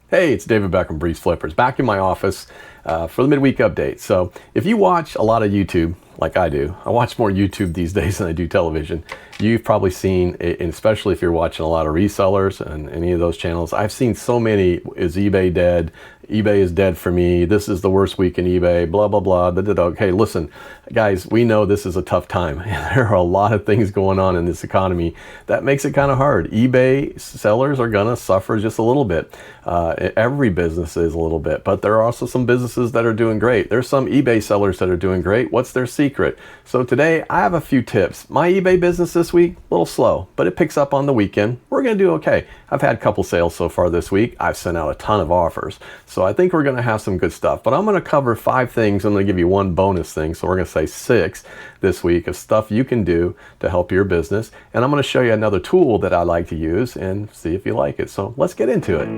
Hey, it's David back from BreezeFlippers, back in my office for the midweek update. So if you watch a lot of YouTube, like I do, I watch more YouTube these days than I do television. You've probably seen, and especially if you're watching a lot of resellers and any of those channels, I've seen so many, is eBay dead? eBay is dead for me. This is the worst week in eBay, blah, blah, blah. Okay, listen, guys, we know this is a tough time. There are a lot of things going on in this economy that makes it kind of hard. eBay sellers are going to suffer just a little bit. Every business is a little bit, but there are also some businesses that are doing great. There's some eBay sellers that are doing great. What's their secret? So today I have a few tips. My eBay business this week, a little slow, but it picks up on the weekend. We're going to do okay. I've had a couple sales so far this week. I've sent out a ton of offers. So I think we're going to have some good stuff, but I'm going to cover 5 things. I'm going to give you one bonus thing. So we're going to say 6 this week of stuff you can do to help your business. And I'm going to show you another tool that I like to use and see if you like it. So let's get into it.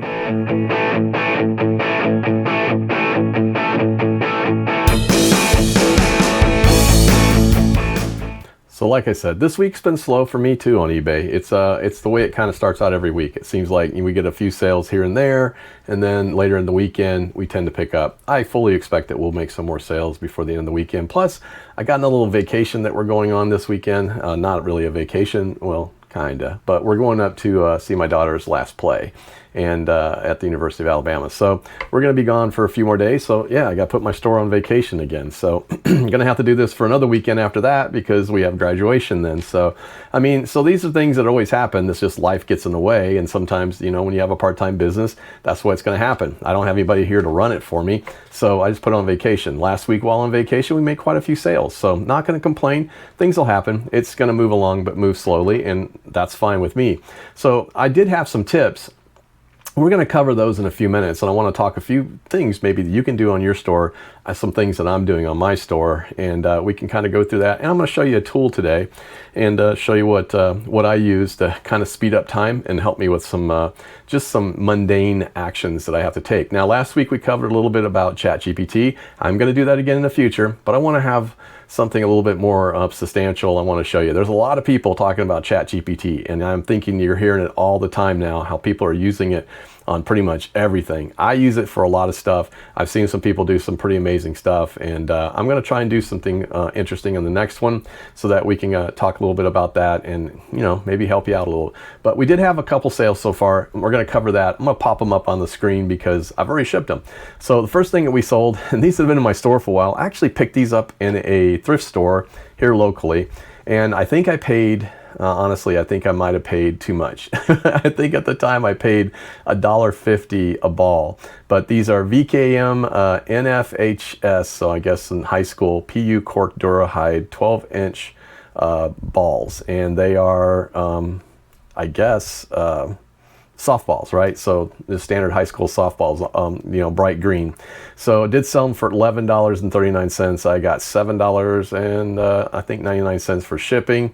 So like I said, this week's been slow for me too on eBay. It's the way it kind of starts out every week. It seems like we get a few sales here and there, and then later in the weekend, we tend to pick up. I fully expect that we'll make some more sales before the end of the weekend. Plus, I got a little vacation that we're going on this weekend. Not really a vacation, well, kinda, but we're going up to see my daughter's last play and at the University of Alabama. So we're going to be gone for a few more days. So yeah, I got to put my store on vacation again. So I'm going to have to do this for another weekend after that because we have graduation then. So, I mean, so these are things that always happen. It's just life gets in the way. And sometimes, you know, when you have a part-time business, that's what's going to happen. I don't have anybody here to run it for me. So I just put it on vacation. Last week while on vacation, we made quite a few sales. So not going to complain. Things will happen. It's going to move along, but move slowly. And that's fine with me. So I did have some tips. We're going to cover those in a few minutes, and I want to talk a few things maybe that you can do on your store, some things that I'm doing on my store, and we can kind of go through that. And I'm going to show you a tool today and show you what I use to kind of speed up time and help me with some just some mundane actions that I have to take. Now, last week we covered a little bit about ChatGPT. I'm going to do that again in the future, but I want to have something a little bit more substantial I want to show you. There's a lot of people talking about ChatGPT, and I'm thinking you're hearing it all the time now, how people are using it on pretty much everything. I use it for a lot of stuff. I've seen some people do some pretty amazing stuff, and I'm going to try and do something interesting in the next one so that we can talk a little bit about that and, you know, maybe help you out a little. But we did have a couple sales so far, and we're going to cover that. I'm going to pop them up on the screen because I've already shipped them. So the first thing that we sold, and these have been in my store for a while, I actually picked these up in a thrift store here locally, and I think I paid honestly, I think I might have paid too much. I think at the time I paid $1.50 a ball, but these are VKM NFHS, so I guess in high school, PU cork Durahide 12-inch balls, and they are, I guess, softballs, right? So the standard high school softballs, you know, bright green. So I did sell them for $11.39. I got $7 and I think 99 cents for shipping.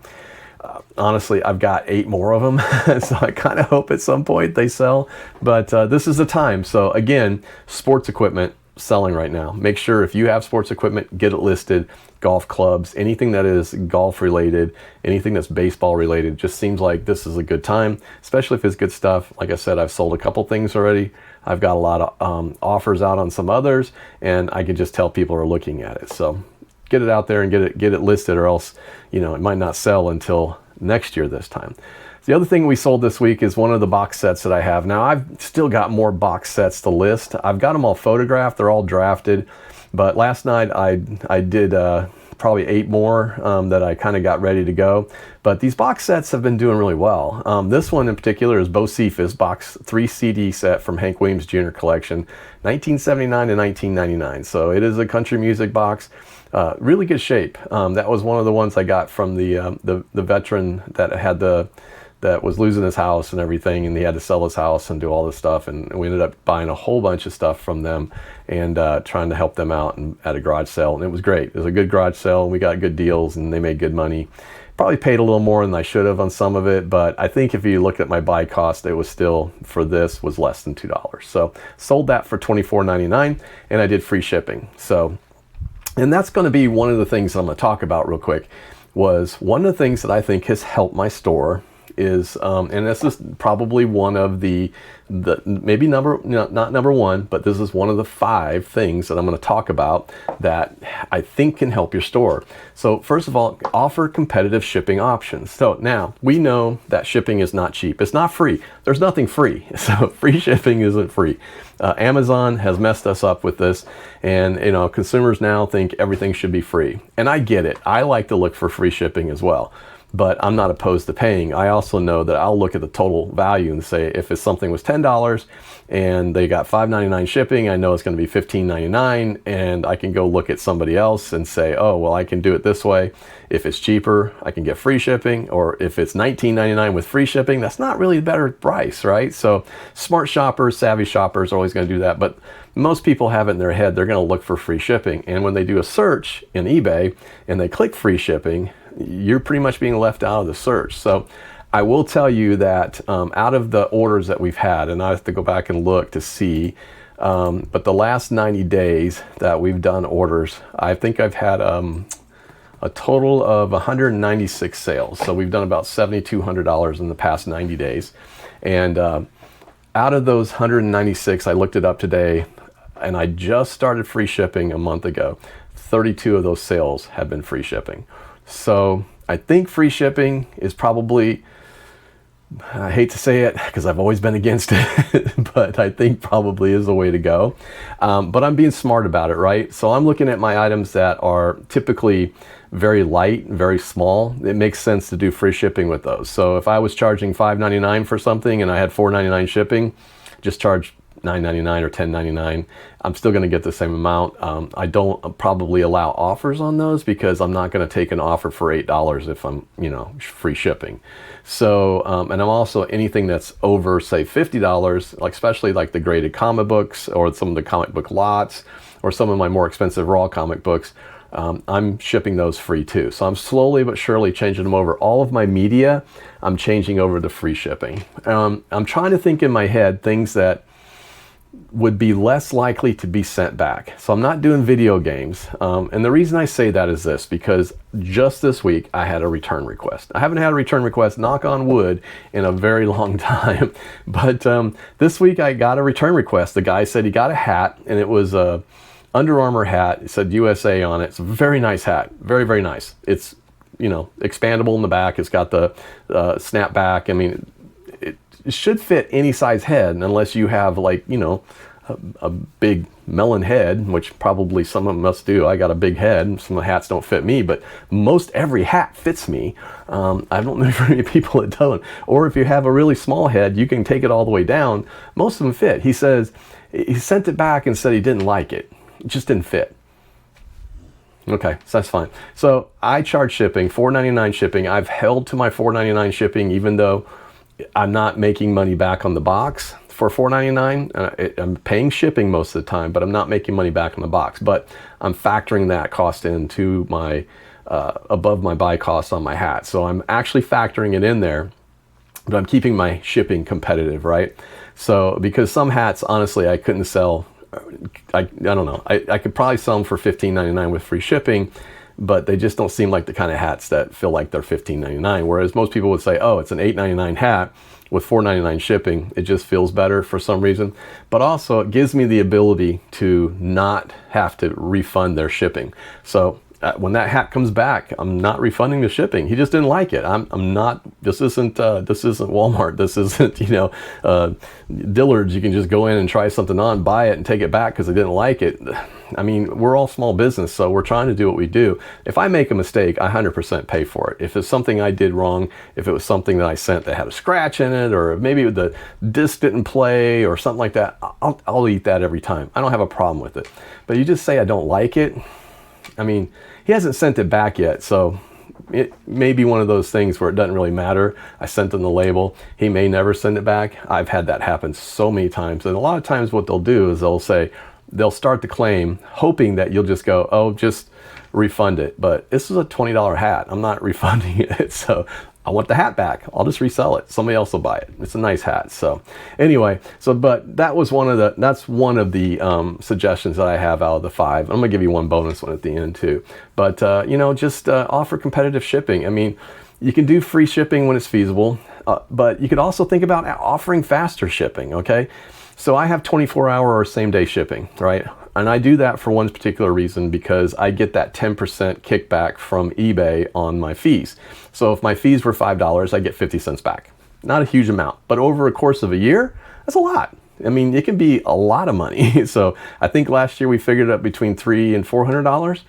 Honestly, I've got 8 more of them, so I kind of hope at some point they sell, but this is the time. So again, sports equipment selling right now. Make sure if you have sports equipment, get it listed. Golf clubs, anything that is golf related, anything that's baseball related, just seems like this is a good time, especially if it's good stuff. Like I said, I've sold a couple things already. I've got a lot of offers out on some others, and I can just tell people are looking at it. So get it out there and get it listed, or else, you know, it might not sell until next year this time. The other thing we sold this week is one of the box sets that I have. Now, I've still got more box sets to list. I've got them all photographed. They're all drafted. But last night I did probably 8 more that I kind of got ready to go. But these box sets have been doing really well. This one in particular is Bo Cephas box 3 CD set from Hank Williams Jr. collection, 1979 to 1999. So it is a country music box. Really good shape. That was one of the ones I got from the veteran that was losing his house and everything, and he had to sell his house and do all this stuff, and we ended up buying a whole bunch of stuff from them and trying to help them out at a garage sale, and it was great. It was a good garage sale, and we got good deals, and they made good money. Probably paid a little more than I should have on some of it, but I think if you look at my buy cost, it was still, for this, was less than $2. So sold that for $24.99, and I did free shipping. So, and that's going to be one of the things I'm going to talk about real quick. Was one of the things that I think has helped my store is, and this is probably one of the maybe not number one, but this is one of the 5 things that I'm going to talk about that I think can help your store. So first of all, offer competitive shipping options. So now we know that shipping is not cheap. It's not free. There's nothing free. So free shipping isn't free. Amazon has messed us up with this, and consumers now think everything should be free. And I get it. I like to look for free shipping as well, but I'm not opposed to paying. I also know that I'll look at the total value and say, if it's something was $10 and they got $5.99 shipping, I know it's going to be $15.99, and I can go look at somebody else and say, oh, well, I can do it this way. If it's cheaper, I can get free shipping, or if it's $19.99 with free shipping, that's not really a better price, right? So smart shoppers, savvy shoppers are always going to do that, but most people have it in their head they're going to look for free shipping, and when they do a search in eBay and they click free shipping, you're pretty much being left out of the search. So I will tell you that out of the orders that we've had, and I have to go back and look to see, but the last 90 days that we've done orders, I think I've had a total of 196 sales. So we've done about $7,200 in the past 90 days. And out of those 196, I looked it up today, and I just started free shipping a month ago. 32 of those sales have been free shipping. So I think free shipping is probably, I hate to say it because I've always been against it, but I think probably is the way to go. But I'm being smart about it, right? So I'm looking at my items that are typically very light, very small. It makes sense to do free shipping with those. So if I was charging $5.99 for something and I had $4.99 shipping, just charge $9.99 or $10.99. I'm still going to get the same amount. I don't probably allow offers on those because I'm not going to take an offer for $8 if I'm, free shipping. So, and I'm also anything that's over, say, $50, like especially like the graded comic books or some of the comic book lots or some of my more expensive raw comic books, I'm shipping those free too. So I'm slowly but surely changing them over. All of my media, I'm changing over to free shipping. I'm trying to think in my head things that would be less likely to be sent back. So I'm not doing video games. And the reason I say that is this, because just this week I had a return request. I haven't had a return request, knock on wood, in a very long time. But this week I got a return request. The guy said he got a hat, and it was a Under Armour hat. It said USA on it. It's a very nice hat. Very, very nice. It's, expandable in the back. It's got the snap back. I mean, it should fit any size head, unless you have like, a big melon head, which probably some of them must do. I got a big head. Some of the hats don't fit me, but most every hat fits me. I don't know very many people that don't. Or if you have a really small head, you can take it all the way down. Most of them fit. He says, he sent it back and said he didn't like it. It just didn't fit. Okay, so that's fine. So I charge shipping, $4.99 shipping. I've held to my $4.99 shipping, even though I'm not making money back on the box for $4.99. I'm paying shipping most of the time, but I'm not making money back on the box. But I'm factoring that cost into my above my buy costs on my hat. So I'm actually factoring it in there, but I'm keeping my shipping competitive, right? So because some hats, honestly, I couldn't sell. I don't know. I could probably sell them for $15.99 with free shipping, but they just don't seem like the kind of hats that feel like they're $15.99. Whereas most people would say, oh, it's an $8.99 hat with $4.99 shipping. It just feels better for some reason. But also it gives me the ability to not have to refund their shipping. So when that hat comes back, I'm not refunding the shipping. He just didn't like it. I'm not, this isn't Walmart. This isn't, Dillard's. You can just go in and try something on, buy it and take it back because I didn't like it. I mean, we're all small business, so we're trying to do what we do. If I make a mistake, I 100% pay for it. If it's something I did wrong, if it was something that I sent that had a scratch in it, or maybe the disc didn't play or something like that, I'll eat that every time. I don't have a problem with it. But you just say I don't like it. I mean, he hasn't sent it back yet, so it may be one of those things where it doesn't really matter. I sent him the label. He may never send it back. I've had that happen so many times. And a lot of times what they'll do is they'll start the claim hoping that you'll just go, oh, just refund it. But this is a $20 hat. I'm not refunding it. So I want the hat back. I'll just resell it. Somebody else will buy it. It's a nice hat. So anyway, but that's one of the suggestions that I have out of the 5. I'm gonna give you one bonus one at the end too. But just offer competitive shipping. I mean, you can do free shipping when it's feasible. But you could also think about offering faster shipping, okay? So I have 24-hour or same-day shipping, right? And I do that for one particular reason, because I get that 10% kickback from eBay on my fees. So if my fees were $5, I get 50 cents back. Not a huge amount, but over a course of a year, that's a lot. I mean, it can be a lot of money. So I think last year we figured it up between $300 and $400.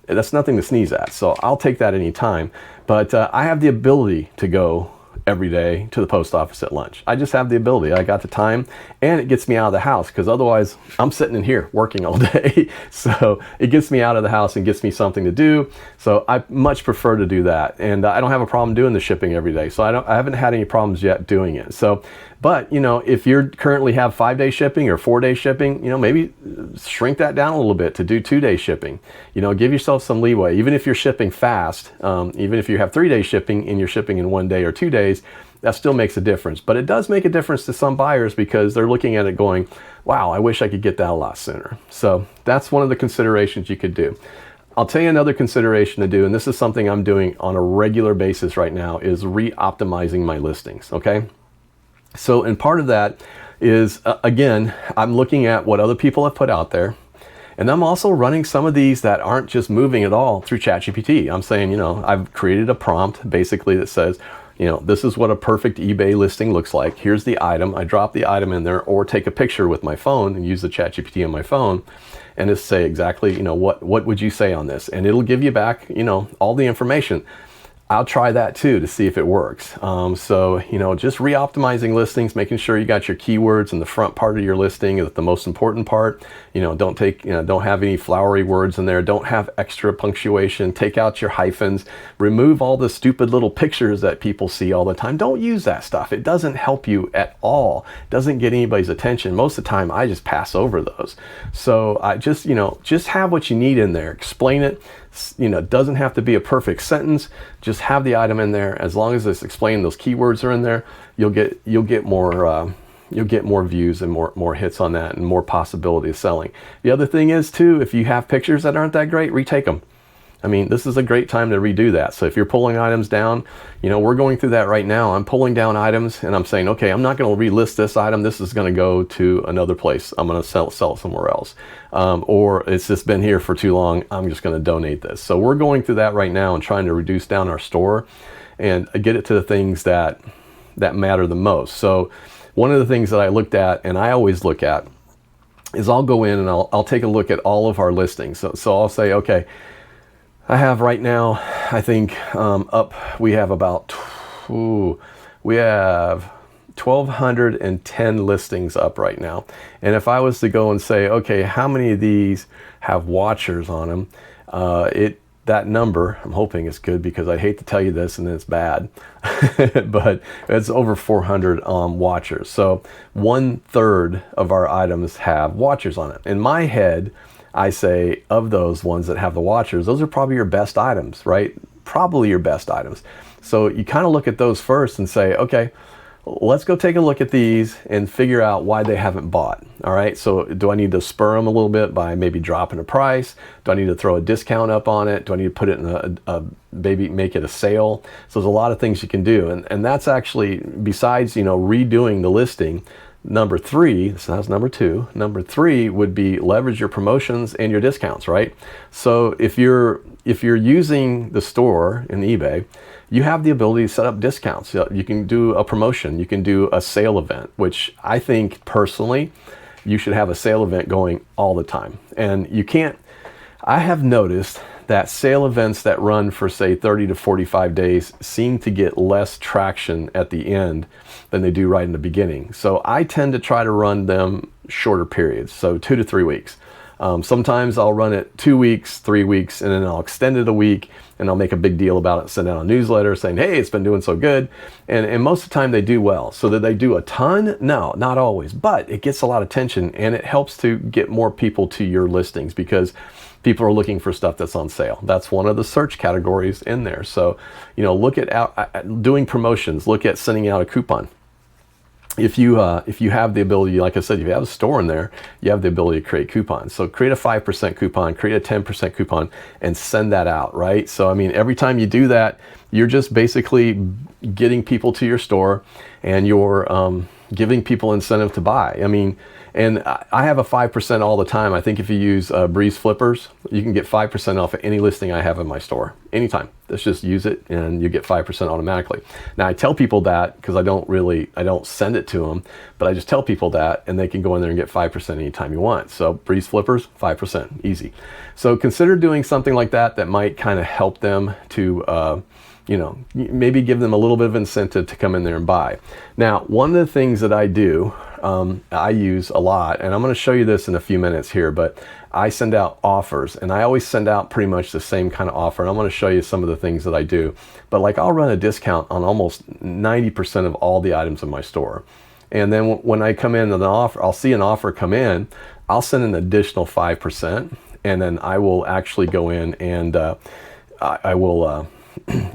That's nothing to sneeze at. So I'll take that any time. But I have the ability to go every day to the post office at lunch. I just have the ability. I got the time, and it gets me out of the house, because otherwise I'm sitting in here working all day. So it gets me out of the house and gets me something to do. So I much prefer to do that. And I don't have a problem doing the shipping every day. So I haven't had any problems yet doing it. So, but you know, if you currently have 5-day shipping or 4-day shipping, you know, maybe shrink that down a little bit to do 2-day shipping. You know, give yourself some leeway. Even if you're shipping fast, even if you have 3-day shipping and you're shipping in 1 day or 2 days, that still makes a difference. But it does make a difference to some buyers, because they're looking at it going, wow, I wish I could get that a lot sooner. So that's one of the considerations you could do. I'll tell you another consideration to do, and this is something I'm doing on a regular basis right now, is re-optimizing my listings, okay? So, and part of that is, again, I'm looking at what other people have put out there, and I'm also running some of these that aren't just moving at all through ChatGPT. I'm saying, you know, I've created a prompt basically that says, you know, this is what a perfect eBay listing looks like. Here's the item. I drop the item in there, or take a picture with my phone and use the ChatGPT on my phone, and just say exactly, you know, what would you say on this? And it'll give you back, you know, all the information. I'll try that too to see if it works. So, you know, just re-optimizing listings, making sure you got your keywords in the front part of your listing is the most important part. You know, don't have any flowery words in there. Don't have extra punctuation. Take out your hyphens. Remove all the stupid little pictures that people see all the time. Don't use that stuff. It doesn't help you at all. It doesn't get anybody's attention. Most of the time, I just pass over those. So I just, you know, just have what you need in there. Explain it. You know, it doesn't have to be a perfect sentence. Just have the item in there. As long as it's explained, those keywords are in there, you'll get more views and more hits on that, and more possibility of selling. The other thing is too, if you have pictures that aren't that great, retake them. I mean, this is a great time to redo that. So if you're pulling items down, you know, we're going through that right now. I'm pulling down items, and I'm saying, okay, I'm not going to relist this item. This is going to go to another place. I'm going to sell it somewhere else. Or it's just been here for too long. I'm just going to donate this. So we're going through that right now and trying to reduce down our store and get it to the things that matter the most. So one of the things that I looked at, and I always look at, is I'll go in and I'll take a look at all of our listings. So I'll say, okay, I have right now, I think we have about, we have 1,210 listings up right now. And if I was to go and say, okay, how many of these have watchers on them? That number, I'm hoping it's good, because I hate to tell you this and then it's bad, but it's over 400 watchers. So 1/3 of our items have watchers on it. In my head, I say, of those ones that have the watchers, those are probably your best items, right? Probably your best items. So you kind of look at those first and say, okay, let's go take a look at these and figure out why they haven't bought. All right, so do I need to spur them a little bit by maybe dropping a price? Do I need to throw a discount up on it? Do I need to put it in maybe make it a sale? So there's a lot of things you can do. And that's actually, besides, you know, redoing the listing, number 3, so that's number 2. Number 3 would be leverage your promotions and your discounts, right? So if you're using the store in eBay, you have the ability to set up discounts. You can do a promotion, you can do a sale event, which I think personally, you should have a sale event going all the time. And you can't, I have noticed that sale events that run for say 30 to 45 days seem to get less traction at the end than they do right in the beginning. So I tend to try to run them shorter periods, so 2 to 3 weeks. Sometimes I'll run it 2 weeks, 3 weeks, and then I'll extend it a week, and I'll make a big deal about it, send out a newsletter saying, hey, it's been doing so good. And most of the time they do well. So that they do a ton? No, not always, but it gets a lot of attention, and it helps to get more people to your listings, because people are looking for stuff that's on sale. That's one of the search categories in there. So, you know, look at doing promotions, look at sending out a coupon. if you have the ability, like I said, if you have a store in there, you have the ability to create coupons. So create a 5% coupon, create a 10% coupon, and send that out, right? So I mean, every time you do that, you're just basically getting people to your store, and you're giving people incentive to buy. I mean, and I have a 5% all the time. I think if you use BreezeFlippers, you can get 5% off of any listing I have in my store anytime. Let's just use it and you get 5% automatically. Now I tell people that because I don't send it to them, but I just tell people that, and they can go in there and get 5% anytime you want. So BreezeFlippers, 5%, easy. So consider doing something like that that might kind of help them to maybe give them a little bit of incentive to come in there and buy. Now, one of the things that I do, I use a lot, and I'm going to show you this in a few minutes here, but I send out offers, and I always send out pretty much the same kind of offer, and I'm going to show you some of the things that I do. But like, I'll run a discount on almost 90% of all the items in my store. And then when I come in with an offer, I'll see an offer come in, I'll send an additional 5%, and then I will actually go in and I will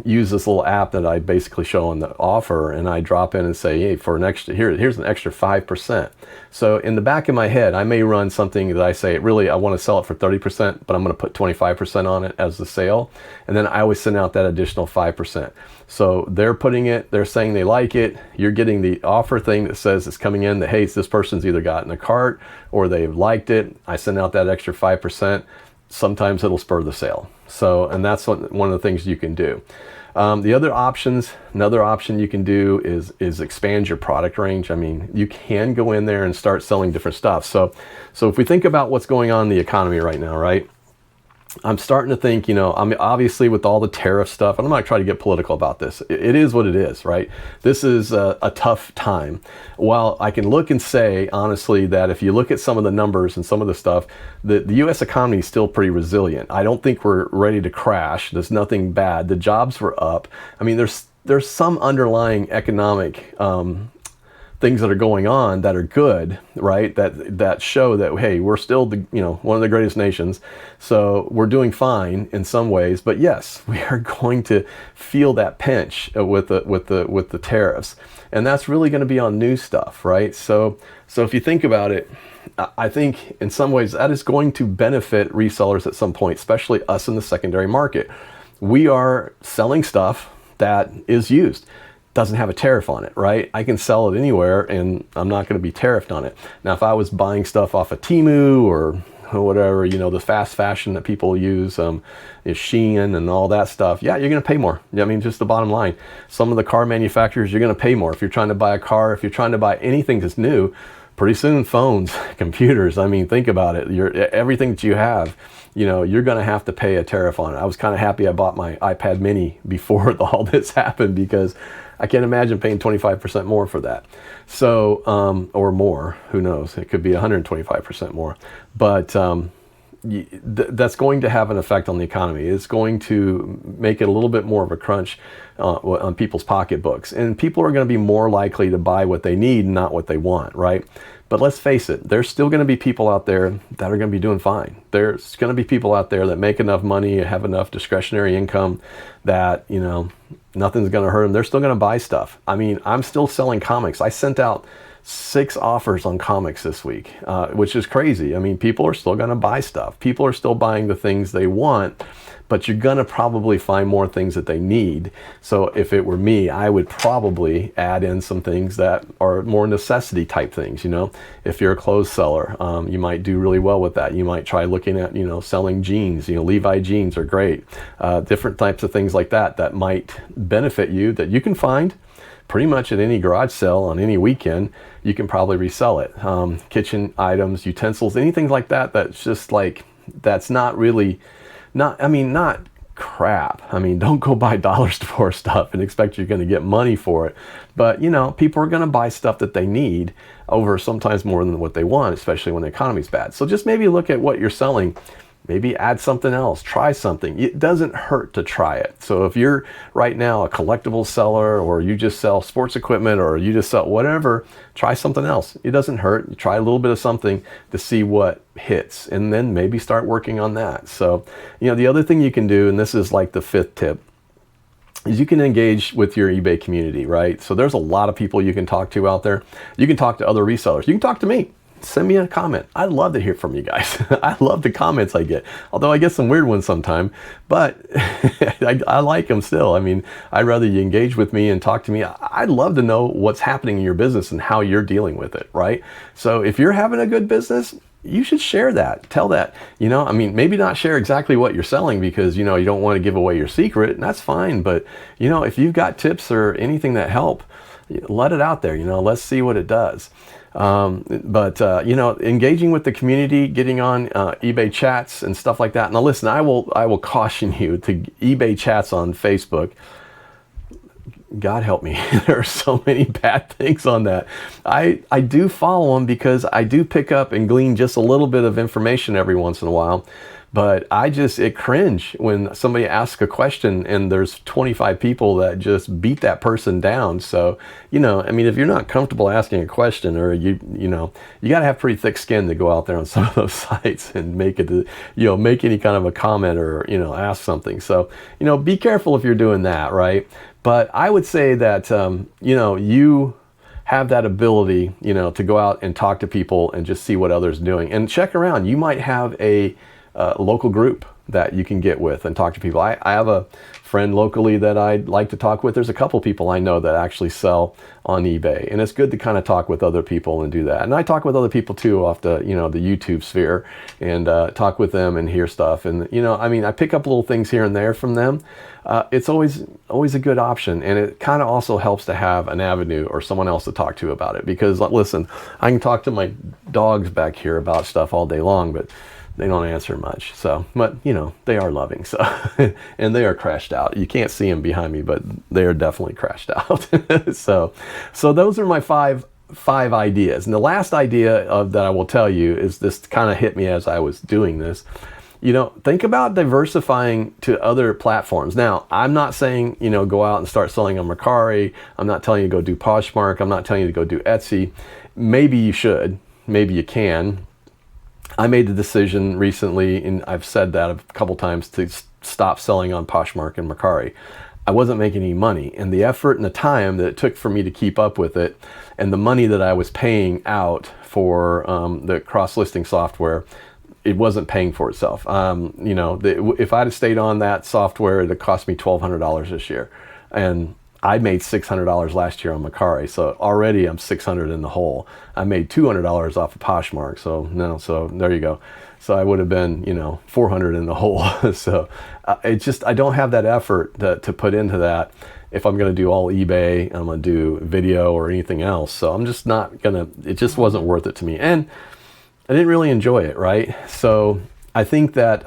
use this little app that I basically show on the offer, and I drop in and say, hey, for an extra, here's an extra 5%. So in the back of my head, I may run something that I say, really, I want to sell it for 30%, but I'm going to put 25% on it as the sale. And then I always send out that additional 5%. So they're saying they like it. You're getting the offer thing that says it's coming in that, hey, this person's either got in a cart or they've liked it. I send out that extra 5%. Sometimes it'll spur the sale. So, and that's one of the things you can do. Another option you can do is expand your product range. I mean, you can go in there and start selling different stuff. So if we think about what's going on in the economy right now, right? I'm starting to think, I mean, obviously with all the tariff stuff, and I'm not trying to get political about this. It is what it is, right? This is a tough time. While I can look and say, honestly, that if you look at some of the numbers and some of the stuff, the U.S. economy is still pretty resilient. I don't think we're ready to crash. There's nothing bad. The jobs were up. I mean, there's some underlying economic things that are going on that are good, right? That show that, hey, we're still one of the greatest nations, so we're doing fine in some ways. But yes, we are going to feel that pinch with the tariffs, and that's really going to be on new stuff, right? So if you think about it, I think in some ways that is going to benefit resellers at some point, especially us in the secondary market. We are selling stuff that is used. Doesn't have a tariff on it, right? I can sell it anywhere and I'm not going to be tariffed on it. Now, if I was buying stuff off of Temu or whatever, the fast fashion that people use, Shein and all that stuff, yeah, you're going to pay more. I mean, just the bottom line. Some of the car manufacturers, you're going to pay more. If you're trying to buy a car, if you're trying to buy anything that's new, pretty soon phones, computers, I mean, think about it. Everything that you have, you're going to have to pay a tariff on it. I was kind of happy I bought my iPad mini before all this happened, because I can't imagine paying 25% more for that. So, or more, who knows? It could be 125% more. But that's going to have an effect on the economy. It's going to make it a little bit more of a crunch on people's pocketbooks. And people are going to be more likely to buy what they need, not what they want, right? But let's face it, there's still going to be people out there that are going to be doing fine. There's going to be people out there that make enough money, have enough discretionary income that, nothing's going to hurt them. They're still going to buy stuff. I mean, I'm still selling comics. I sent out 6 offers on comics this week, which is crazy. I mean, people are still going to buy stuff. People are still buying the things they want, but you're going to probably find more things that they need. So if it were me, I would probably add in some things that are more necessity type things. If you're a clothes seller, you might do really well with that. You might try looking at, selling jeans. Levi jeans are great. Different types of things like that might benefit you, that you can find pretty much at any garage sale on any weekend. You can probably resell it. Kitchen items, utensils, anything like that. That's just like, that's not really, not crap. I mean, don't go buy dollar store stuff and expect you're going to get money for it. But, people are going to buy stuff that they need over sometimes more than what they want, especially when the economy's bad. So just maybe look at what you're selling. Maybe add something else, try something. It doesn't hurt to try it. So if you're right now a collectible seller, or you just sell sports equipment, or you just sell whatever, try something else. It doesn't hurt. You try a little bit of something to see what hits, and then maybe start working on that. So, the other thing you can do, and this is like the 5th tip, is you can engage with your eBay community, right? So there's a lot of people you can talk to out there. You can talk to other resellers. You can talk to me. Send me a comment. I'd love to hear from you guys. I love the comments I get, although I get some weird ones sometime, but I like them still. I mean, I'd rather you engage with me and talk to me. I'd love to know what's happening in your business and how you're dealing with it, right? So if you're having a good business, you should share that. Tell that, I mean, maybe not share exactly what you're selling because, you don't want to give away your secret, and that's fine. But, if you've got tips or anything that help, let it out there, let's see what it does. Engaging with the community, getting on eBay chats and stuff like that. Now listen, I will caution you to eBay chats on Facebook. God help me. There are so many bad things on that. I do follow them because I do pick up and glean just a little bit of information every once in a while. But it cringe when somebody asks a question and there's 25 people that just beat that person down. So, I mean, if you're not comfortable asking a question, or you got to have pretty thick skin to go out there on some of those sites and make any kind of a comment or, ask something. So, be careful if you're doing that, right? But I would say that, you have that ability, to go out and talk to people and just see what others are doing and check around. You might have a local group that you can get with and talk to people. I have a friend locally that I'd like to talk with. There's a couple people I know that actually sell on eBay, and it's good to kind of talk with other people and do that. And I talk with other people too off the, the YouTube sphere, and talk with them and hear stuff. And, I mean, I pick up little things here and there from them. It's always a good option. And it kind of also helps to have an avenue or someone else to talk to about it. Because listen, I can talk to my dogs back here about stuff all day long, but they don't answer much. So, but they are loving. So, and they are crashed out. You can't see them behind me, but they are definitely crashed out. So those are my five ideas. And the last idea that I will tell you is this kind of hit me as I was doing this. Think about diversifying to other platforms. Now, I'm not saying, go out and start selling on Mercari. I'm not telling you to go do Poshmark. I'm not telling you to go do Etsy. Maybe you should. Maybe you can. I made the decision recently, and I've said that a couple times, to stop selling on Poshmark and Mercari. I wasn't making any money, and the effort and the time that it took for me to keep up with it, and the money that I was paying out for the cross-listing software, it wasn't paying for itself. If I'd have stayed on that software, it'd cost me $1,200 this year, and I made $600 last year on Mercari, so already I'm $600 in the hole. I made $200 off of Poshmark, so there you go. So I would have been, $400 in the hole. So I don't have that effort to put into that. If I'm going to do all eBay, I'm going to do video or anything else. So I'm just not going to. It just wasn't worth it to me, and I didn't really enjoy it. Right. So I think that.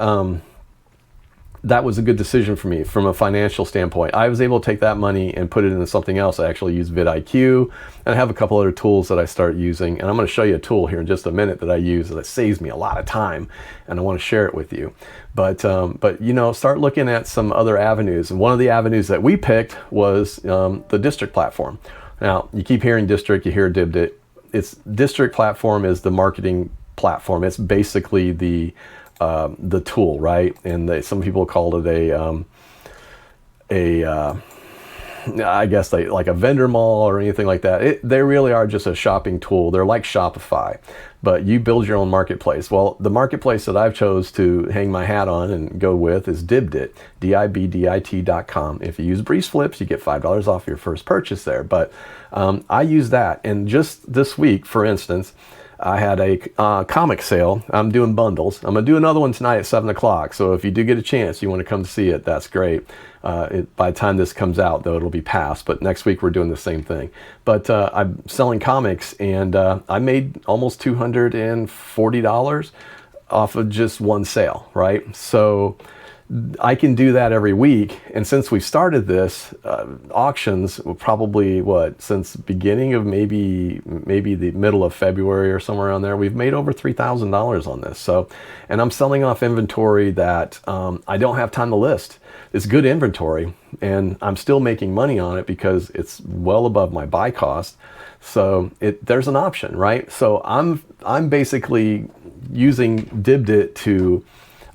That was a good decision for me from a financial standpoint. I was able to take that money and put it into something else. I actually use vidIQ, and I have a couple other tools that I start using. And I'm going to show you a tool here in just a minute that I use that saves me a lot of time, and I want to share it with you. But start looking at some other avenues. And one of the avenues that we picked was the District platform. Now, you keep hearing District, you hear DibDit. It's District platform is the marketing platform. It's basically the tool, right? And some people call it I guess like a vendor mall or anything like that. They really are just a shopping tool. They're like Shopify, but you build your own marketplace. Well, the marketplace that I've chose to hang my hat on and go with is DibDit, DIBDIT.com. If you use BreezeFlips, you get $5 off your first purchase there. But I use that, and just this week, for instance, I had a comic sale. I'm doing bundles. I'm going to do another one tonight at 7 o'clock. So if you do get a chance, you want to come to see it, that's great. By the time this comes out, though, it'll be past. But next week, we're doing the same thing. But I'm selling comics, and I made almost $240 off of just one sale, right? So I can do that every week. And since we started this, auctions probably since beginning of maybe the middle of February or somewhere around there, we've made over $3,000 on this. So, and I'm selling off inventory that I don't have time to list. It's good inventory, and I'm still making money on it because it's well above my buy cost. So there's an option, right? So I'm basically using DibDit to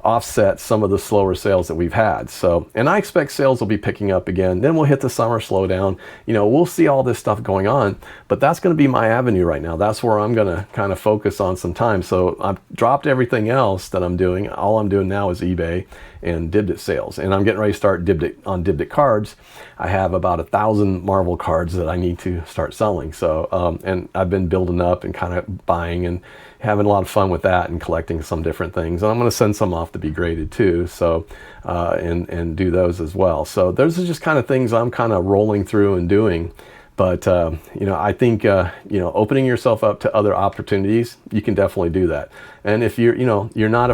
offset some of the slower sales that we've had. So, and I expect sales will be picking up again. Then we'll hit the summer slowdown. You know, we'll see all this stuff going on, but that's going to be my avenue right now. That's where I'm going to kind of focus on some time. So I've dropped everything else that I'm doing. All I'm doing now is eBay and Dibdit sales, and I'm getting ready to start Dibdit cards. I have about 1,000 Marvel cards that I need to start selling. So, and I've been building up and kind of buying and having a lot of fun with that and collecting some different things. And I'm going to send some off to be graded too. So, and do those as well. So those are just kind of things I'm kind of rolling through and doing. But, you know, I think, you know, opening yourself up to other opportunities, you can definitely do that. And if you're, you know, you're not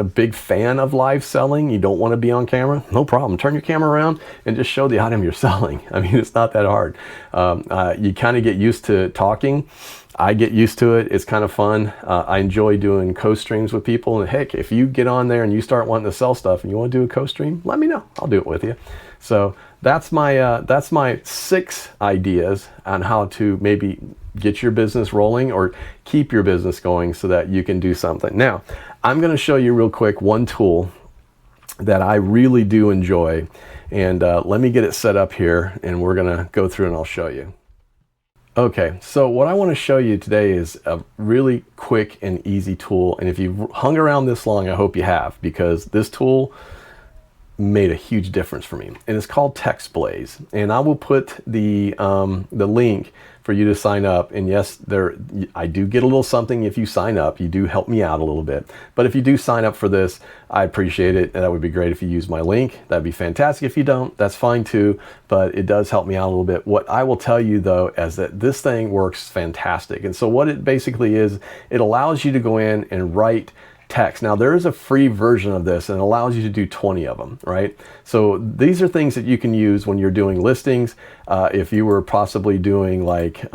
a big fan of live selling, you don't want to be on camera, no problem. Turn your camera around and just show the item you're selling. I mean, it's not that hard. You kind of get used to talking. I get used to it. It's kind of fun. I enjoy doing co-streams with people. And heck, if you get on there and you start wanting to sell stuff and you want to do a co-stream, let me know. I'll do it with you. So that's my 6 ideas on how to maybe get your business rolling or keep your business going so that you can do something. Now, I'm going to show you real quick one tool that I really do enjoy. And let me get it set up here and we're going to go through and I'll show you. Okay, so what I want to show you today is a really quick and easy tool. And if you've hung around this long, I hope you have, because this tool made a huge difference for me. And it's called TextBlaze. And I will put the link for you to sign up. And yes, I do get a little something if you sign up. You do help me out a little bit. But if you do sign up for this, I appreciate it. And that would be great if you use my link. That'd be fantastic. If you don't, that's fine too. But it does help me out a little bit. What I will tell you though is that this thing works fantastic. And so what it basically is, it allows you to go in and write text. Now there is a free version of this and it allows you to do 20 of them, right? So these are things that you can use when you're doing listings. If you were possibly doing like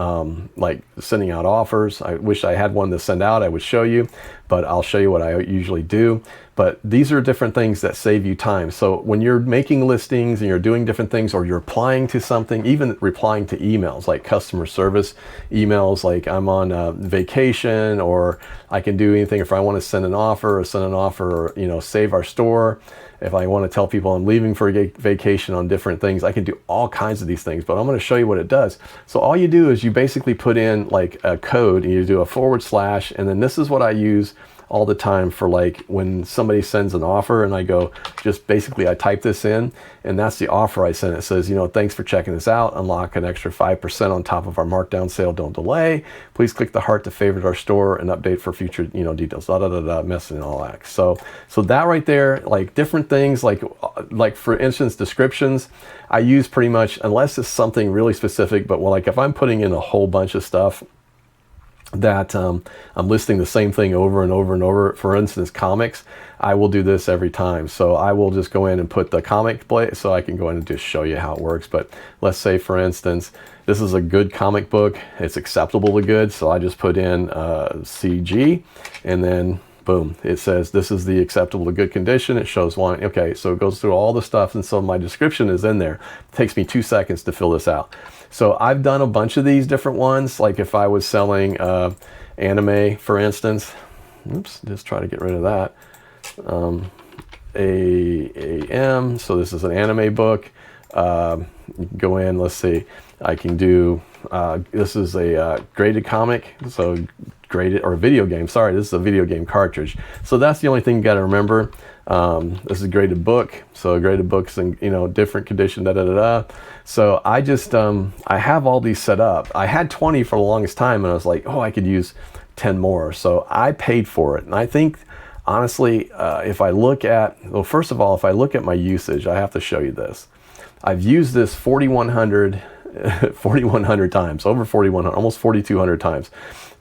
sending out offers, I wish I had one to send out, I would show you, but I'll show you what I usually do. But these are different things that save you time. So when you're making listings and you're doing different things, or you're applying to something, even replying to emails like customer service emails, like I'm on vacation, or I can do anything if I want to send an offer or, you know, save our store. If I want to tell people I'm leaving for a vacation on different things, I can do all kinds of these things, but I'm going to show you what it does. So all you do is you basically put in like a code and you do a // and then this is what I use all the time for like when somebody sends an offer and I go, just basically I type this in and that's the offer I send. It says, you know, thanks for checking this out. Unlock an extra 5% on top of our markdown sale. Don't delay. Please click the heart to favorite our store and update for future, you know, details, messing and all that. So that right there, like different things, like for instance, descriptions, I use pretty much, unless it's something really specific, but like if I'm putting in a whole bunch of stuff that I'm listing the same thing over and over and over. For instance, comics, I will do this every time. So I will just go in and put the comic play, so I can go in and just show you how it works. But let's say, for instance, this is a good comic book. It's acceptable to good. So I just put in CG and then boom, it says this is the acceptable to good condition. It shows one. Okay, so it goes through all the stuff, and so my description is in there. It takes me 2 seconds to fill this out. So I've done a bunch of these different ones, like if I was selling anime, for instance. Oops, just try to get rid of that. AAM, so this is an anime book. You can go in, let's see, I can do, this is a graded comic, so graded, or video game, sorry, this is a video game cartridge. So that's the only thing you got to remember. This is a graded book, so graded books in, you know, different condition, So I just, I have all these set up. I had 20 for the longest time, and I was like, oh, I could use 10 more. So I paid for it. And I think, honestly, if I look at, well, first of all, if I look at my usage, I have to show you this. I've used this 4,100 times, over 4,100, almost 4,200 times.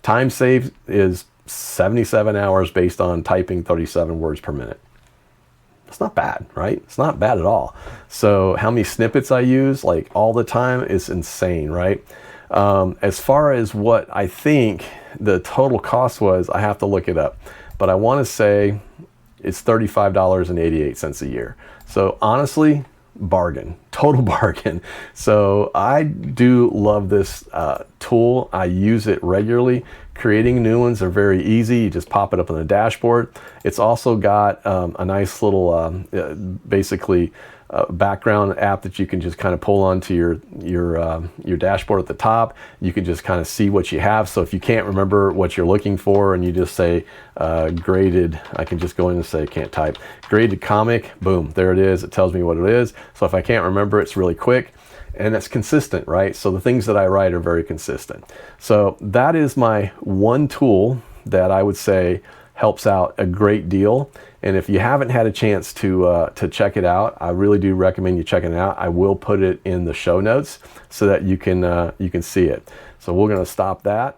Time saved is 77 hours based on typing 37 words per minute. It's not bad, right? It's not bad at all. So how many snippets I use, like all the time, is insane, right? As far as what I think the total cost was, I have to look it up. But I want to say it's $35.88 a year. So honestly, bargain. total bargain. So I do love this tool. I use it regularly. Creating new ones are very easy. You just pop it up on the dashboard. It's also got a nice little basically background app that you can just kind of pull onto your dashboard at the top. You can just kind of see what you have. So if you can't remember what you're looking for and you just say graded, I can just go in and say, can't type, graded comic, boom, there it is. It tells me what it is. So if I can't remember, it's really quick. And it's consistent, right? So the things that I write are very consistent. So that is my one tool that I would say helps out a great deal. And if you haven't had a chance to check it out, I really do recommend you checking it out. I will put it in the show notes so that you can see it. So we're going to stop that.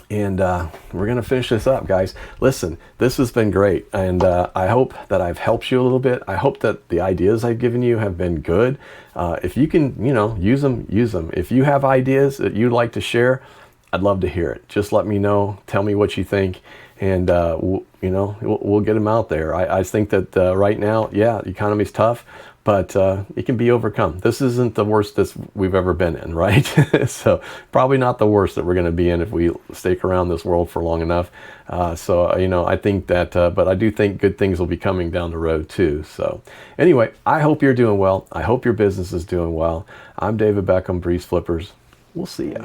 And we're going to finish this up, guys. Listen, this has been great. And I hope that I've helped you a little bit. I hope that the ideas I've given you have been good. If you can, use them, use them. If you have ideas that you'd like to share, I'd love to hear it. Just let me know. Tell me what you think. And, we'll get them out there. I think that right now, yeah, the economy's tough, but it can be overcome. This isn't the worst that we've ever been in, right? So probably not the worst that we're going to be in if we stick around this world for long enough. I think that, but I do think good things will be coming down the road too. So anyway, I hope you're doing well. I hope your business is doing well. I'm David Beckham, BreezeFlippers. We'll see ya.